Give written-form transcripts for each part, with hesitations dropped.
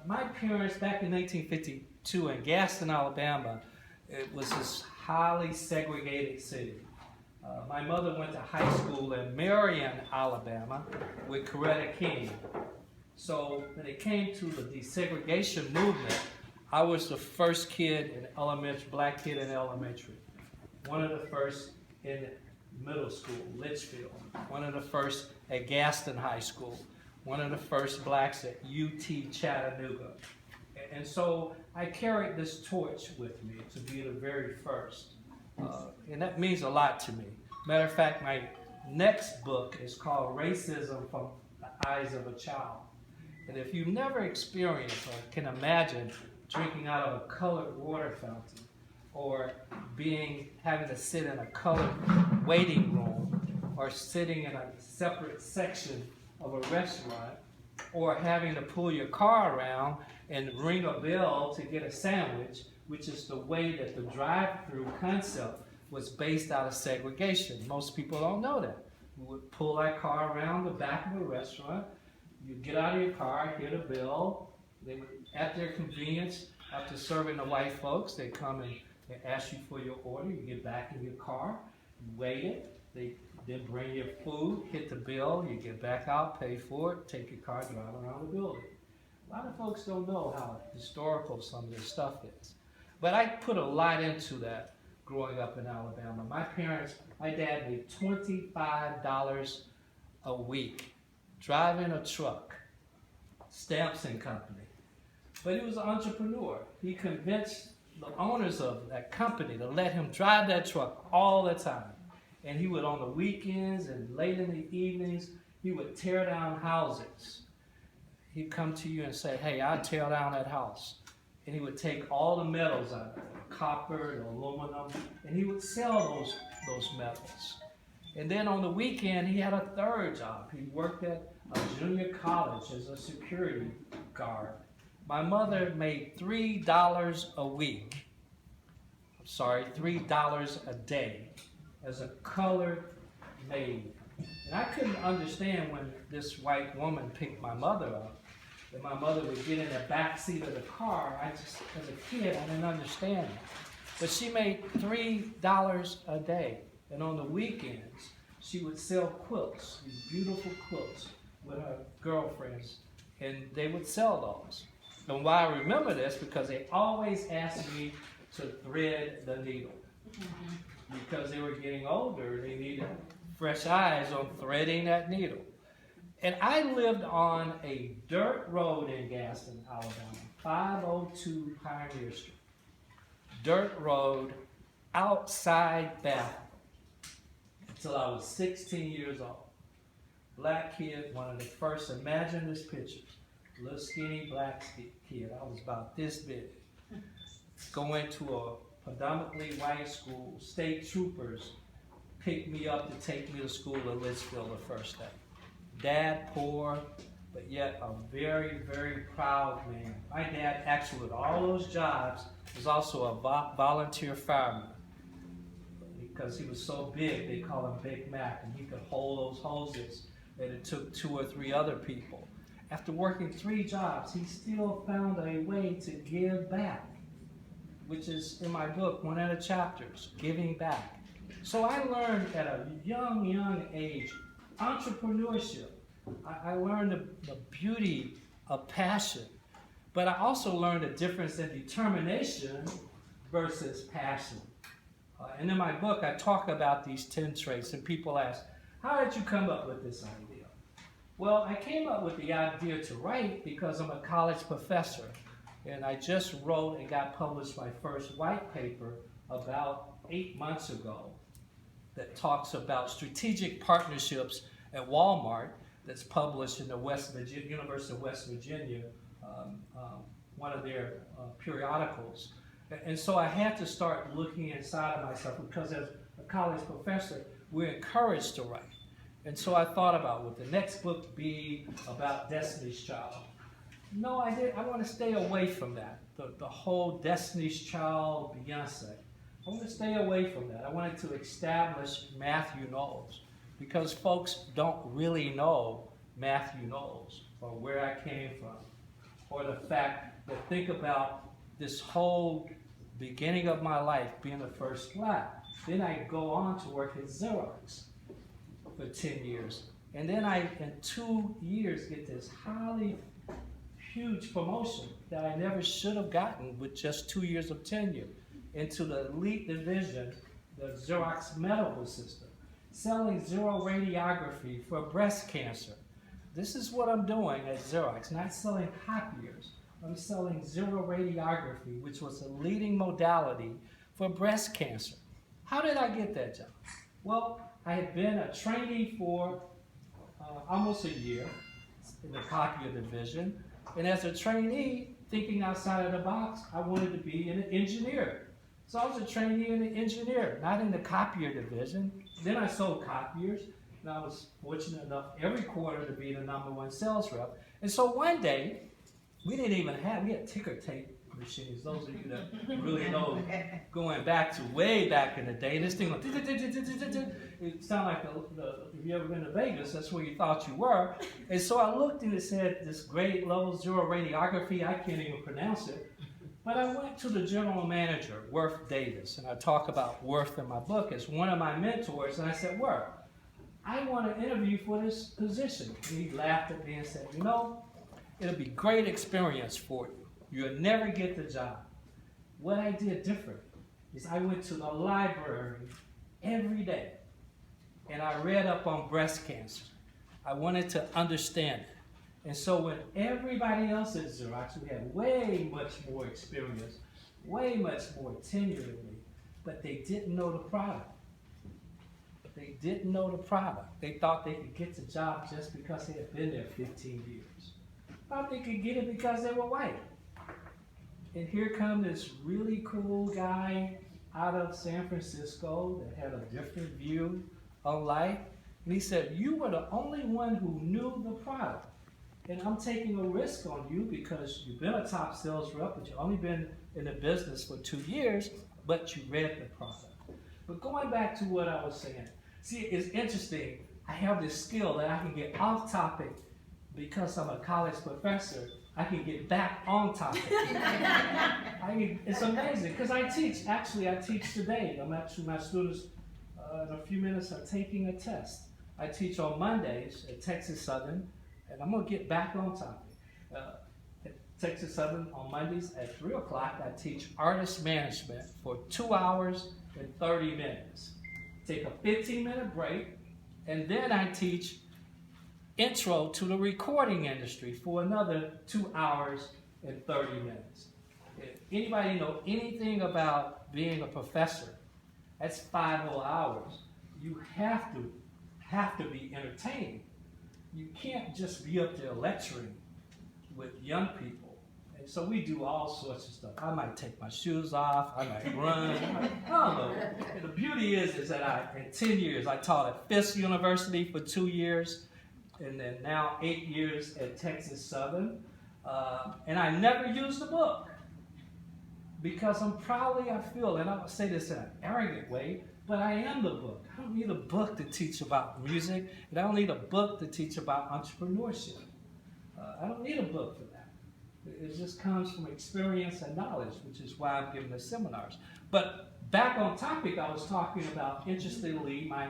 My parents, back in 1952 in Gaston, Alabama, it was this highly segregated city. My mother went to high school in Marion, Alabama, with Coretta King. So when it came to the desegregation movement, I was the first kid in elementary, black kid in elementary. One of the first in middle school, Litchfield. One of the first at Gaston High School. One of the first blacks at UT Chattanooga. And so I carried this torch with me to be the very first. And that means a lot to me. Matter of fact, my next book is called Racism from the Eyes of a Child. And if you've never experienced or can imagine drinking out of a colored water fountain, or having to sit in a colored waiting room, or sitting in a separate section of a restaurant, or having to pull your car around and ring a bell to get a sandwich, which is the way that the drive-through concept was based out of segregation. Most people don't know that. We would pull our car around the back of a restaurant, you get out of your car, hit a bell, they would, at their convenience, after serving the white folks, they come and ask you for your order, you get back in your car, you wait it, they then bring your food, hit the bill, you get back out, pay for it, take your car, drive around the building. A lot of folks don't know how historical some of this stuff is. But I put a lot into that growing up in Alabama. My dad made $25 a week driving a truck, Stamps and Company. But he was an entrepreneur. He convinced the owners of that company to let him drive that truck all the time. And he would, on the weekends and late in the evenings, he would tear down houses. He'd come to you and say, hey, I'll tear down that house. And he would take all the metals out of it, copper, the aluminum, and he would sell those metals. And then on the weekend, he had a third job. He worked at a junior college as a security guard. My mother made $3 a week, $3 a day as a colored maid. And I couldn't understand when this white woman picked my mother up, that my mother would get in the back seat of the car. As a kid, I didn't understand it. But she made $3 a day. And on the weekends, she would sell quilts, these beautiful quilts, with her girlfriends, and they would sell those. And why I remember this, because they always asked me to thread the needle. Because they were getting older, they needed fresh eyes on threading that needle. And I lived on a dirt road in Gaston, Alabama, 502 Pioneer Street. Dirt road outside Bath until I was 16 years old. Black kid, one of the first, imagine this picture. Little skinny black kid, I was about this big. Going to a predominantly white school, state troopers picked me up to take me to school in Litchfield the first day. Dad poor, but yet a very, very proud man. My dad, actually with all those jobs, was also a volunteer fireman. Because he was so big, they call him Big Mac, and he could hold those hoses that it took 2 or 3 other people. After working 3 jobs, he still found a way to give back, which is in my book, one of the chapters, Giving Back. So I learned at a young age, entrepreneurship. I learned the beauty of passion, but I also learned the difference in determination versus passion. And in my book, I talk about these 10 traits, and people ask, how did you come up with this idea? Well, I came up with the idea to write because I'm a college professor, and I just wrote and got published my first white paper about 8 months ago that talks about strategic partnerships at Walmart, that's published in the University of West Virginia, one of their periodicals. And so I had to start looking inside of myself, because as a college professor, we're encouraged to write. And so I thought about, would the next book be about Destiny's Child? No, I didn't. I want to stay away from that. The whole Destiny's Child, Beyonce. I want to stay away from that. I wanted to establish Mathew Knowles, because folks don't really know Mathew Knowles, or where I came from, or the fact that think about this whole beginning of my life being the first black. Then I go on to work at Xerox for 10 years. And then I, in 2 years, get this highly huge promotion that I never should have gotten with just 2 years of tenure into the elite division, the Xerox medical system, selling zero radiography for breast cancer. This is what I'm doing at Xerox, not selling copiers. I'm selling zero radiography, which was a leading modality for breast cancer. How did I get that job? Well, I had been a trainee for almost a year in the copier division. And as a trainee, thinking outside of the box, I wanted to be an engineer. So I was a trainee and an engineer, not in the copier division. Then I sold copiers, and I was fortunate enough every quarter to be the #1 sales rep. And so one day, we had ticker tape machines. Those of you that really know, going back to way back in the day, this thing went, it sounded like if you ever been to Vegas, that's where you thought you were. And so I looked and it said this grade level zero radiography, I can't even pronounce it. But I went to the general manager, Worth Davis, and I talk about Worth in my book as one of my mentors, and I said, Worth, I want to interview for this position. And he laughed at me and said, you know, it'll be great experience for you. You'll never get the job. What I did different is I went to the library every day and I read up on breast cancer. I wanted to understand it. And so when everybody else at Xerox, we had way much more experience, way much more tenure than me, but they didn't know the product. They didn't know the product. They thought they could get the job just because they had been there 15 years. Thought they could get it because they were white. And here come this really cool guy out of San Francisco that had a different view of life. And he said, you were the only one who knew the product. And I'm taking a risk on you because you've been a top sales rep, but you've only been in the business for 2 years, but you read the product. But going back to what I was saying, see, it's interesting. I have this skill that I can get off topic because I'm a college professor. I can get back on topic. It's amazing because I teach. Actually, I teach today. My students in a few minutes are taking a test. I teach on Mondays at Texas Southern, and I'm going to get back on topic. At Texas Southern on Mondays at 3 o'clock, I teach artist management for 2 hours and 30 minutes. Take a 15-minute break, and then I teach intro to the recording industry for another 2 hours and 30 minutes. If anybody know anything about being a professor, that's 5 whole hours. You have to be entertaining. You can't just be up there lecturing with young people. And so we do all sorts of stuff. I might take my shoes off, I might run, I don't know. And the beauty is that in 10 years, I taught at Fisk University for 2 years, and then now 8 years at Texas Southern. And I never used the book because I feel, and I would say this in an arrogant way, but I am the book. I don't need a book to teach about music, and I don't need a book to teach about entrepreneurship. I don't need a book for that. It just comes from experience and knowledge, which is why I'm giving the seminars. But back on topic, I was talking about, interestingly, my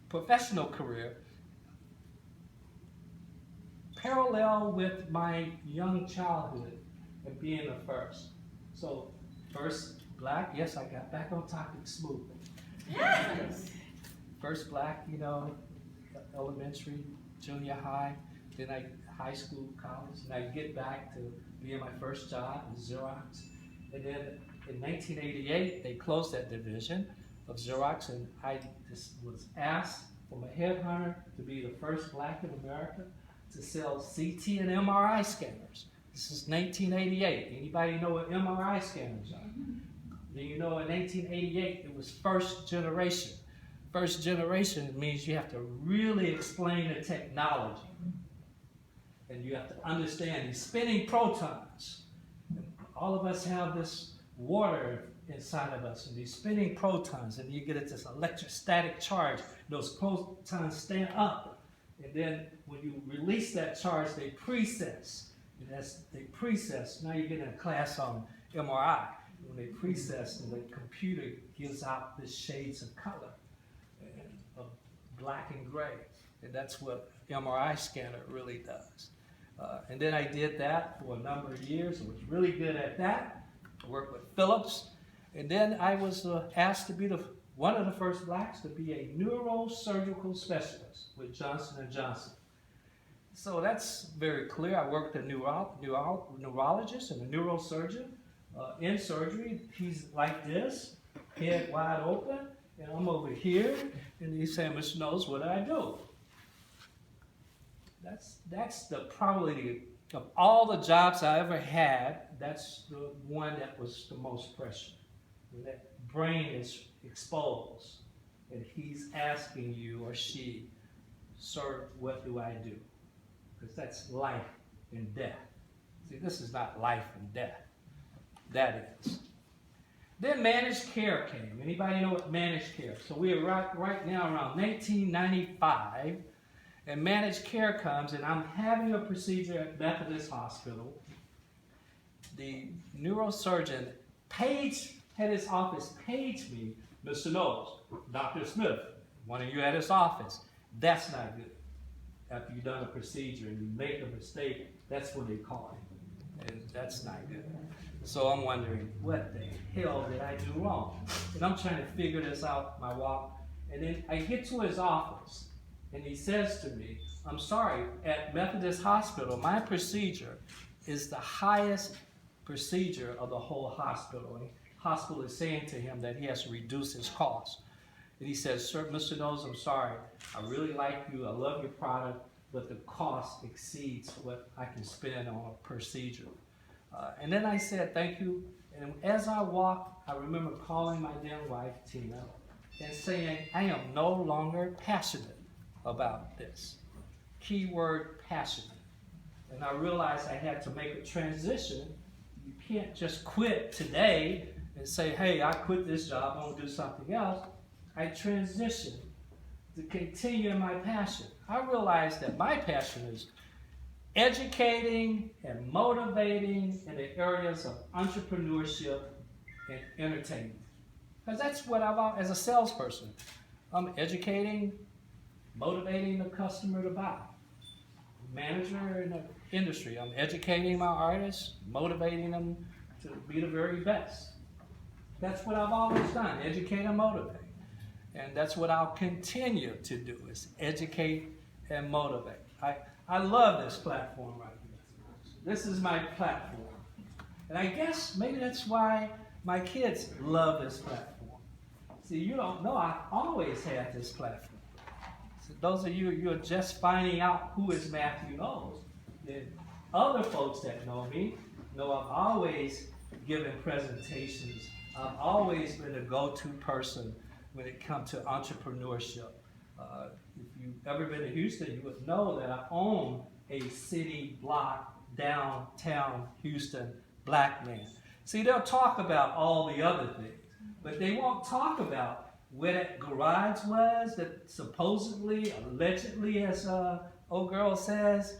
professional career, parallel with my young childhood and being the first. So, first black, yes, I got back on topic smoothly. Yes. First black, elementary, junior high, then high school, college, and I get back to being my first job at Xerox. And then in 1988, they closed that division of Xerox, and I just was asked from a headhunter to be the first black in America to sell CT and MRI scanners. This is 1988. Anybody know what MRI scanners are? Then you know in 1988 it was first generation. First generation means you have to really explain the technology. And you have to understand these spinning protons. All of us have this water inside of us, and these spinning protons, and you get this electrostatic charge. Those protons stand up. And then when you release that charge, they precess. They precess. Now you're getting a class on MRI. When they precess, and the computer gives out the shades of color, of black and gray. And that's what MRI scanner really does. And then I did that for a number of years. I was really good at that. I worked with Philips. And then I was asked to be one of the first blacks to be a neurosurgical specialist with Johnson & Johnson. So that's very clear. I worked with a neurologist and a neurosurgeon in surgery. He's like this, head wide open, and I'm over here, and he's saying, Mr. Knowles, what do I do? That's probably, of all the jobs I ever had, that's the one that was the most pressure. When that brain is exposed, and he's asking you or she, sir, what do I do? Because that's life and death. See, this is not life and death. That is. Then managed care came. Anybody know what managed care? So we are right now around 1995, and managed care comes, and I'm having a procedure at Methodist Hospital. The neurosurgeon had his office page me, Mr. Knowles, Dr. Smith, one of you at his office. That's not good. After you've done a procedure and you make a mistake, that's when they call it. And that's not good. So I'm wondering, what the hell did I do wrong? And I'm trying to figure this out, my walk. And then I get to his office, and he says to me, I'm sorry, at Methodist Hospital, my procedure is the highest procedure of the whole hospital. And the hospital is saying to him that he has to reduce his costs. And he says, sir, Mr. Knowles, I'm sorry. I really like you. I love your product, but the cost exceeds what I can spend on a procedure. And then I said, thank you. And as I walked, I remember calling my then wife, Tina, and saying, I am no longer passionate about this. Keyword passionate. And I realized I had to make a transition. You can't just quit today and say, hey, I quit this job, I'm going to do something else. I transitioned to continue my passion. I realized that my passion is educating and motivating in the areas of entrepreneurship and entertainment. Because that's what I'm, as a salesperson, I'm educating, motivating the customer to buy. Manager in the industry, I'm educating my artists, motivating them to be the very best. That's what I've always done, educate and motivate. And that's what I'll continue to do, is educate and motivate. I love this platform right here. This is my platform. And I guess maybe that's why my kids love this platform. See, you don't know, I always had this platform. So those of you, you're just finding out who is Mathew Knowles. And other folks that know me know I've always given presentations. I've always been a go-to person when it comes to entrepreneurship. If you've ever been to Houston, you would know that I own a city block downtown Houston black man. See, they'll talk about all the other things, but they won't talk about where that garage was that supposedly, allegedly, as old girl says,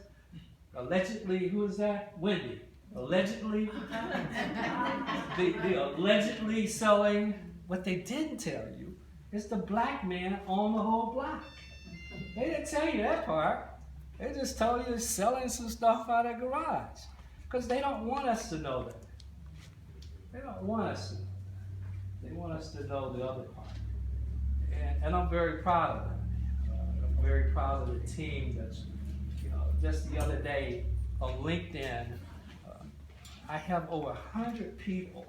allegedly, who is that? Wendy. Allegedly, the allegedly selling. What they didn't tell you is the black man owned the whole block. They didn't tell you that part. They just told you they're selling some stuff out of the garage. Because they don't want us to know that. They don't want us to know. They want us to know the other part. And I'm very proud of them. I'm very proud of the team that's, just the other day on LinkedIn, I have over 100 people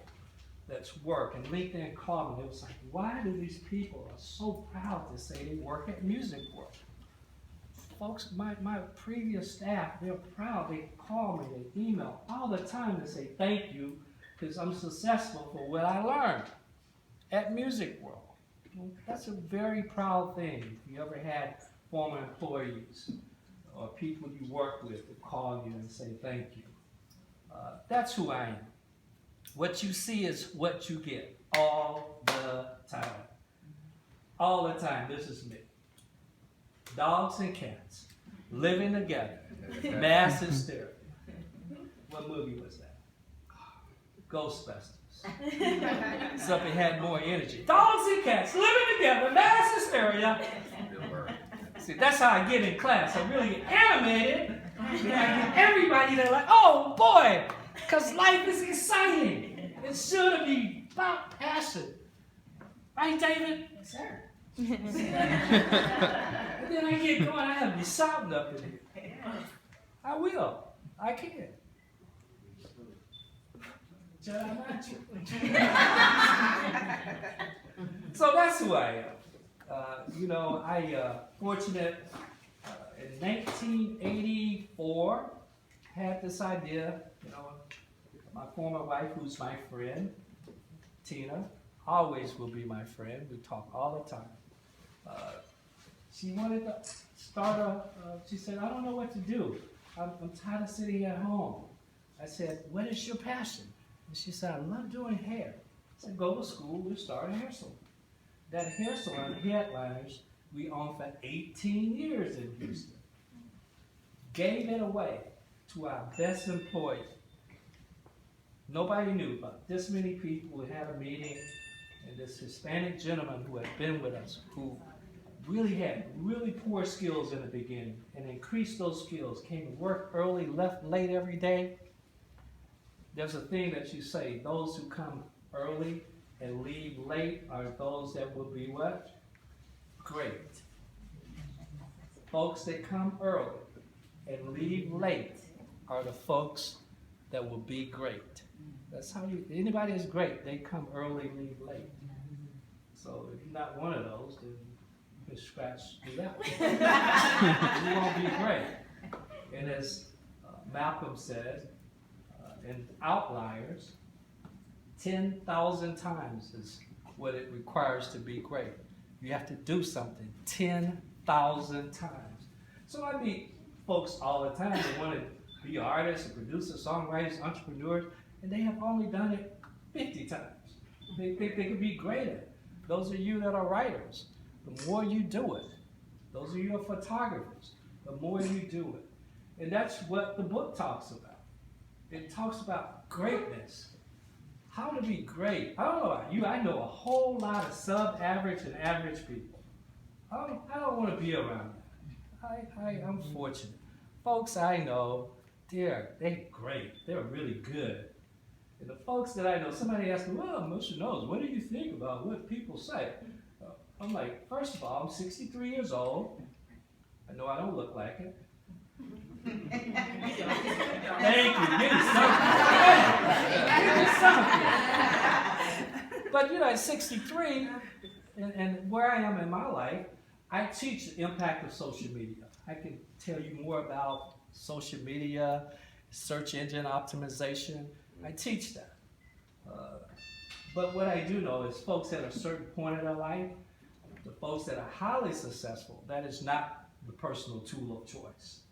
that's work, and LinkedIn called me. It was like, why do these people are so proud to say they work at Music World? Folks, my previous staff, they're proud. They call me, they email all the time to say thank you because I'm successful for what I learned at Music World. That's a very proud thing. If you ever had former employees or people you work with that call you and say thank you. That's who I am. What you see is what you get all the time. All the time, this is me. Dogs and cats living together, mass hysteria. What movie was that? Ghostbusters. Something had more energy. Dogs and cats living together, mass hysteria. See, that's how I get in class. I really get animated. And I get everybody there like, oh boy, because life is exciting. It should be about passion. Right, David? Sir. And then I get going, I have to be shouting up in here. I will. I can. So that's who I am. I fortunate in 1984 had this idea. My former wife, who's my friend, Tina, always will be my friend. We talk all the time. She wanted to start she said, I don't know what to do. I'm tired of sitting at home. I said, what is your passion? And she said, I love doing hair. I said, go to school, we'll start a hair salon. That hair salon, Headliners, we owned for 18 years in Houston. Gave it away to our best employees. Nobody knew about this many people. We had a meeting, and this Hispanic gentleman who had been with us, who really had really poor skills in the beginning, and increased those skills, came to work early, left late every day. There's a thing that you say, those who come early and leave late are those that will be what? Great. Folks that come early and leave late are the folks that will be great. That's how anybody is great, they come early and leave late. So if you're not one of those, then you can do that. You won't be great. And as Malcolm says, in Outliers, 10,000 times is what it requires to be great. You have to do something 10,000 times. So I meet folks all the time that want to be artists, producers, songwriters, entrepreneurs, and they have only done it 50 times. They think they could be great at it. Those of you that are writers, the more you do it, those of you who are photographers, the more you do it. And that's what the book talks about. It talks about greatness. How to be great. I don't know about you, I know a whole lot of sub-average and average people. I don't want to be around that. I'm fortunate. Folks I know, they're great. They're really good. And the folks that I know, somebody asked me, well, Mr. Knowles, what do you think about what people say? I'm like, first of all, I'm 63 years old. I know I don't look like it. Thank you. Give me something. But at 63, and where I am in my life, I teach the impact of social media. I can tell you more about social media, search engine optimization. I teach that. But what I do know is folks at a certain point in their life, the folks that are highly successful, that is not the personal tool of choice.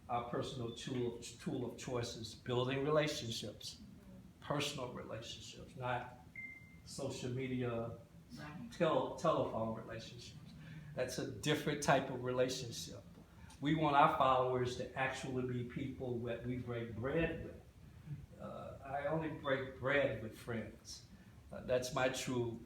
Our personal tool of choice is building relationships, personal relationships, not social media, telephone relationships. That's a different type of relationship. We want our followers to actually be people that we break bread with. I only break bread with friends. That's my true